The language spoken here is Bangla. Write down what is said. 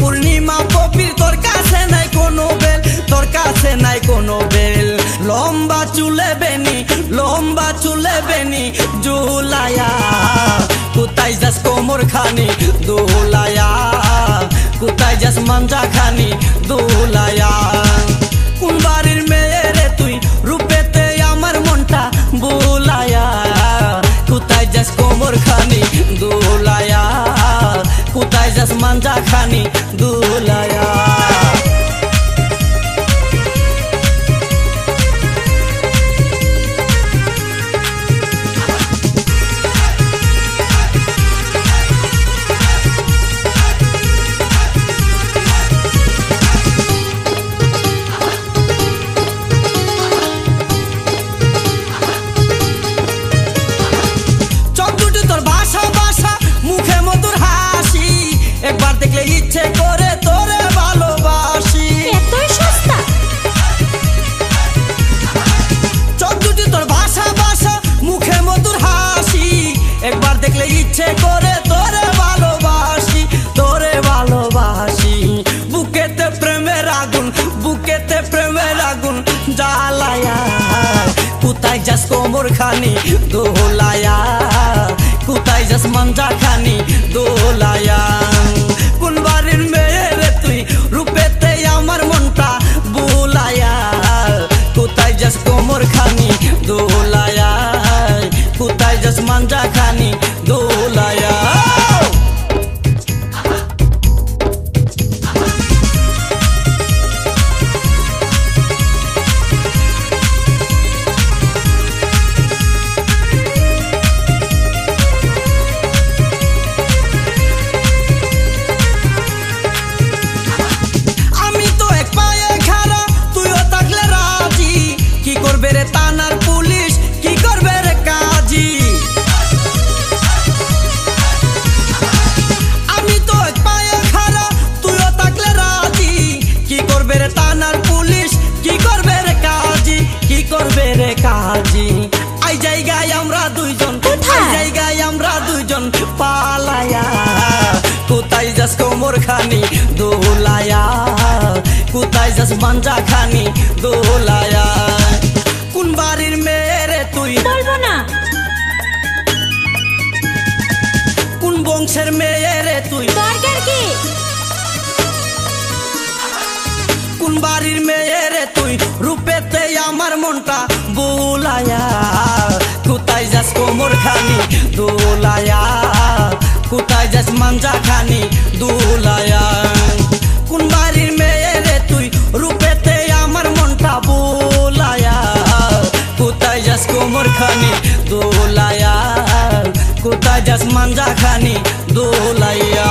পূর্ণিমা কবির তোর কাছে নাই কোনো বেল, তোর কাছে নাই কোনো বেল। লম্বা চুলে বেনি জুলায়া, কোথায় যাস কোমর খানি দোলায়া, কোথায় যাস মাঞ্জা খানি দোলায়া। কোন বাড়ির মেয়ে রে তুই, রূপেতে আমার মনটা বোলায়া, কোথায় যাস কোমর খানি দোলায়া, কোথায় যাস মাঞ্জা খানি দোলায়া। একবার দেখলে ইচ্ছে করে তোরে ভালোবাসি, এতই সস্তা। চোখ দুটি তোর ভাষা মুখে মধুর হাসি, একবার দেখলে ইচ্ছে করে তোরে ভালোবাসি, তোরে ভালোবাসি। বুকেতে প্রেমের আগুন জ্বালায়া, কোথায় যাস কোমর খানি দোলায়া, কোথায় যাস মাঞ্জা খানি দোলায়া। কোন বাড়ির মেয়ে রে তুই, রূপেতে আমার মনটা বুলায়া, কোথায় যাস কোমর খানি দোলায়া, কোথায় যাস মাঞ্জা খানি দোলায়া। থানার পুলিশ কি করবে রে কাজী, আমি তো এক পায়ে খাড়া তুইও থাকলে রাজি, কি করবে রে থানার পুলিশ, কি করবে রে কাজী, কি করবে রে কাজী। আই জায়গায় আমরা দুইজন, আই জায়গায় আমরা দুইজন পালায়া, কোথায় যাস কোমর খানি দোলায়া, কোথায় যাস মাঞ্জা খানি দোলায়া। কোন বাড়ির মেয়ে রে তুই, বলবো না। কোন বংশের মেয়ে রে তুই, দরকার কি? কোন বাড়ির মেয়ে রে তুই, রূপেতে আমার মনটা বোলায়া, কোথায় যাস কোমর খানি দোলায়া, কোথায় যাস মাঞ্জা খানি দোলায়া। কোন বাড়ির মেয়ে রে তুই, রূপেতে আমার মনটা বোলায়া, কোথায় যাস কোমর খানি দোলায়া, কোথায় যাস মাঞ্জা খানি দোলায়া।